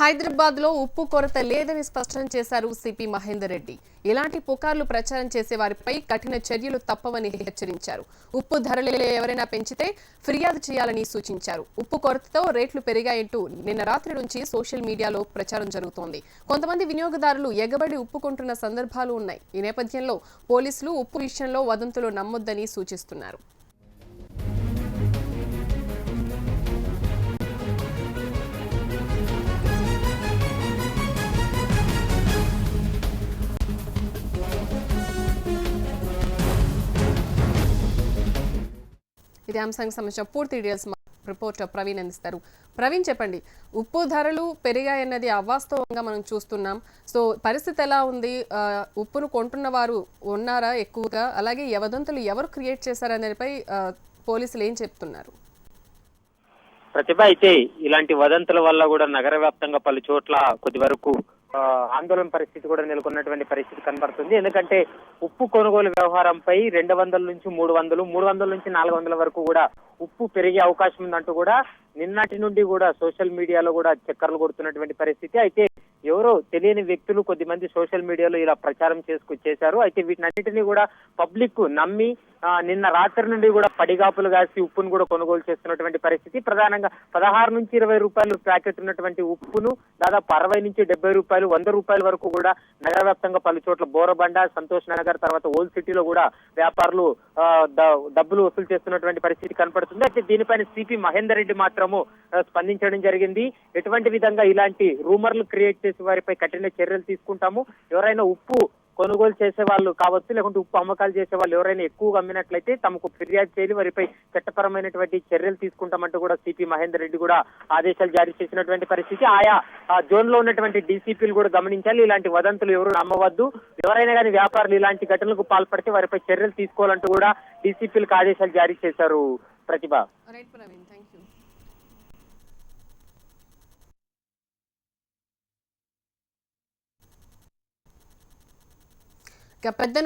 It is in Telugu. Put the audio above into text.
హైదరాబాద్ లో ఉప్పు కొరత లేదని స్పష్టం చేశారు సిపి మహేందర్ రెడ్డి. ఇలాంటి పుకార్లు ప్రచారం చేసే వారిపై కఠిన చర్యలు తప్పవని హెచ్చరించారు. ఉప్పు ధరలు ఎవరైనా పెంచితే ఫిర్యాదు చేయాలని సూచించారు. ఉప్పు కొరతతో రేట్లు పెరిగాయంటూ నిన్న రాత్రి నుంచి సోషల్ మీడియాలో ప్రచారం జరుగుతోంది. కొంతమంది వినియోగదారులు ఎగబడి ఉప్పు కొంటున్న సందర్భాలు ఉన్నాయి. ఈ నేపథ్యంలో పోలీసులు ఉప్పు విషయంలో వదంతులు నమ్మొద్దని సూచిస్తున్నారు. ఇదే అంశానికి సంబంధించిన పూర్తి డీటెయిల్స్ రిపోర్టర్ ప్రవీణ్ అందిస్తారు. ప్రవీణ్, చెప్పండి, ఉప్పు ధరలు పెరిగాయన్నది అవాస్తవంగా మనం చూస్తున్నాం. సో పరిస్థితి ఎలా ఉంది? ఉప్పును కొంటున్న వారు ఉన్నారా ఎక్కువగా? అలాగే వదంతులు ఎవరు క్రియేట్ చేశారనేదిపై పోలీసులు ఏం చెప్తున్నారు? ప్రతిభ, అయితే ఇలాంటి వదంతుల వల్ల కూడా నగర వ్యాప్తంగా పలు చోట్ల కొద్ది వరకు ఆందోళన పరిస్థితి కూడా నెలకొన్నటువంటి పరిస్థితి కనబడుతుంది. ఎందుకంటే ఉప్పు కొనుగోలు వ్యవహారంపై 200 నుంచి 300, 300 నుంచి 400 వరకు కూడా ఉప్పు పెరిగే అవకాశం ఉందంటూ కూడా నిన్నటి నుండి కూడా సోషల్ మీడియాలో కూడా చక్కర్లు కొడుతున్నటువంటి పరిస్థితి. అయితే ఎవరో తెలియని వ్యక్తులు కొద్దిమంది సోషల్ మీడియాలో ఇలా ప్రచారం చేశారు. అయితే వీటినన్నింటినీ కూడా పబ్లిక్ నమ్మి నిన్న రాత్రి నుండి కూడా పడిగాపులు కాసి ఉప్పును కూడా కొనుగోలు చేస్తున్నటువంటి పరిస్థితి. ప్రధానంగా 16 నుంచి 20 రూపాయలు ప్యాకెట్ ఉన్నటువంటి ఉప్పును దాదాపు 60 నుంచి 70 రూపాయలు, 100 రూపాయల వరకు కూడా నగర వ్యాప్తంగా పలు చోట్ల బోరబండ, సంతోష్ నగర్, తర్వాత ఓల్డ్ సిటీలో కూడా వ్యాపారులు డబ్బులు వసూలు చేస్తున్నటువంటి పరిస్థితి కనపడుతుంది. అయితే దీనిపైన సిపి మహేందర్ రెడ్డి మాత్రము స్పందించడం జరిగింది. ఎటువంటి విధంగా ఇలాంటి రూమర్లు క్రియేట్ చేసే వారిపై కఠిన చర్యలు తీసుకుంటాము. ఎవరైనా ఉప్పు కొనుగోలు చేసే వాళ్ళు కావచ్చు, లేకుంటే ఉప్పు అమ్మకాలు చేసే వాళ్ళు ఎవరైనా ఎక్కువగా అమ్మినట్లయితే తమకు ఫిర్యాదు చేయాలి, వారిపై చట్టపరమైనటువంటి చర్యలు తీసుకుంటామంటూ కూడా సిపి మహేందర్ రెడ్డి కూడా ఆదేశాలు జారీ చేసినటువంటి పరిస్థితి. ఆయా జోన్ లో ఉన్నటువంటి డీసీపీలు కూడా గమనించాలి. ఇలాంటి వదంతులు ఎవరు నమ్మవద్దు. ఎవరైనా కానీ వ్యాపారులు ఇలాంటి ఘటనలకు పాల్పడితే వారిపై చర్యలు తీసుకోవాలంటూ కూడా డీసీపీలకు ఆదేశాలు జారీ చేశారు. ప్రతిభ. పెద్ద